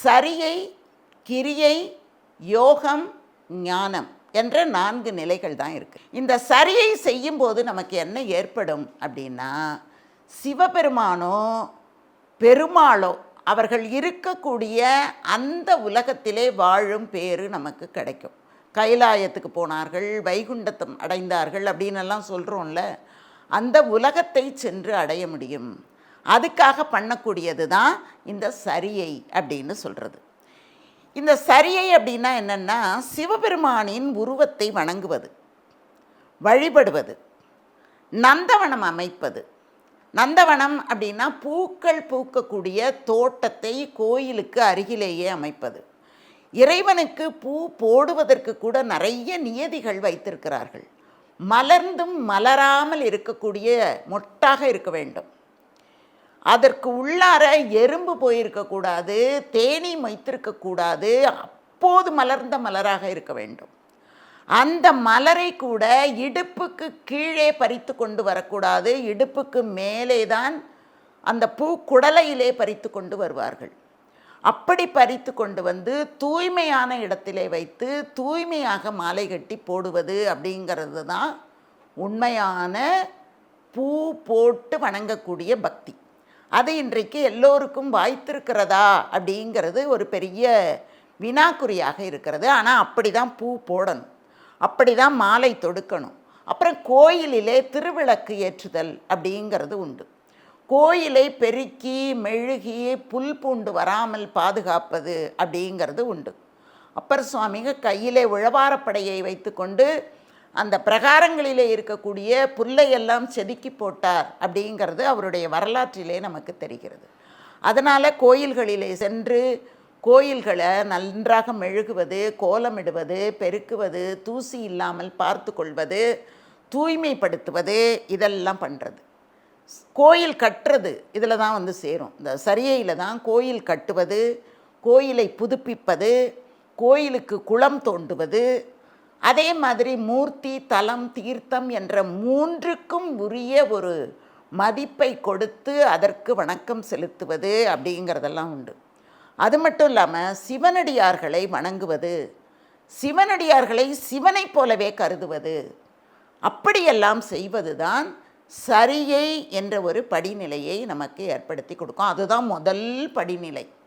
சரியை, கிரியை, யோகம், ஞானம் என்ற 4 நிலைகள் தான் இருக்குது. இந்த சரியை செய்யும்போது நமக்கு என்ன ஏற்படும் அப்படின்னா, சிவபெருமானோ பெருமாளோ அவர்கள் இருக்கக்கூடிய அந்த உலகத்திலே வாழும் பேறு நமக்கு கிடைக்கும். கைலாயத்துக்கு போனார்கள், வைகுண்டத்தம் அடைந்தார்கள் அப்படின்னெல்லாம் சொல்கிறோம்ல, அந்த உலகத்தை சென்று அடைய முடியும். அதுக்காக பண்ணக்கூடியது தான் இந்த சரியை அப்படின்னு சொல்கிறது. இந்த சரியை அப்படின்னா என்னென்னா, சிவபெருமானின் உருவத்தை வணங்குவது, வழிபடுவது, நந்தவனம் அமைப்பது. நந்தவனம் அப்படின்னா பூக்கள் பூக்கக்கூடிய தோட்டத்தை கோயிலுக்கு அருகிலேயே அமைப்பது. இறைவனுக்கு பூ போடுவதற்கு கூட நிறைய நியதிகள் வைத்திருக்கிறார்கள். மலர்ந்தும் மலராமல் இருக்கக்கூடிய மொட்டாக இருக்க வேண்டும். அதற்கு உள்ளார எறும்பு போயிருக்கக்கூடாது, தேனீ மொய்த்திருக்கக்கூடாது, அப்போது மலர்ந்த மலராக இருக்க வேண்டும். அந்த மலரை கூட இடுப்புக்கு கீழே பறித்து கொண்டு வரக்கூடாது, இடுப்புக்கு மேலே தான் அந்த பூக்குடலையிலே பறித்து கொண்டு வருவார்கள். அப்படி பறித்து கொண்டு வந்து தூய்மையான இடத்திலே வைத்து தூய்மையாக மாலை கட்டி போடுவது அப்படிங்கிறது தான் உண்மையான பூ போட்டு வணங்கக்கூடிய பக்தி. அது இன்றைக்கு எல்லோருக்கும் வாய்த்திருக்கிறதா அப்படிங்கிறது ஒரு பெரிய வினாக்குறியாக இருக்கிறது. ஆனால் அப்படி தான் பூ போடணும், அப்படி தான் மாலை தொடுக்கணும். அப்புறம் கோயிலிலே திருவிளக்கு ஏற்றுதல் அப்படிங்கிறது உண்டு. கோயிலை பெருக்கி மெழுகி புல் பூண்டு வராமல் பாதுகாப்பது அப்படிங்கிறது உண்டு. அப்பர் சுவாமிங்க கையிலே உழவாரப்படையை வைத்து கொண்டு அந்த பிரகாரங்களிலே இருக்கக்கூடிய புல்லையெல்லாம் செதுக்கி போட்டார் அப்படிங்கிறது அவருடைய வரலாற்றிலே நமக்கு தெரிகிறது. அதனால் கோயில்களிலே சென்று கோயில்களை நன்றாக மெழுகுவது, கோலமிடுவது, பெருக்குவது, தூசி இல்லாமல் பார்த்து கொள்வது, தூய்மைப்படுத்துவது, இதெல்லாம் பண்ணுறது. கோயில் கட்டுறது இதில் தான் வந்து சேரும். இந்த சரியில் தான் கோயில் கட்டுவது, கோயிலை புதுப்பிப்பது, கோயிலுக்கு குளம் தோண்டுவது, அதே மாதிரி மூர்த்தி, தலம், தீர்த்தம் என்ற 3க்கும் உரிய ஒரு மதிப்பை கொடுத்து அதற்கு வணக்கம் செலுத்துவது அப்படிங்கிறதெல்லாம் உண்டு. அது மட்டும் இல்லாமல் சிவனடியார்களை வணங்குவது, சிவனடியார்களை சிவனைப் போலவே கருதுவது, அப்படியெல்லாம் செய்வது தான் சரியை என்ற ஒரு படிநிலையை நமக்கு ஏற்படுத்தி கொடுக்கும். அதுதான் முதல் படிநிலை.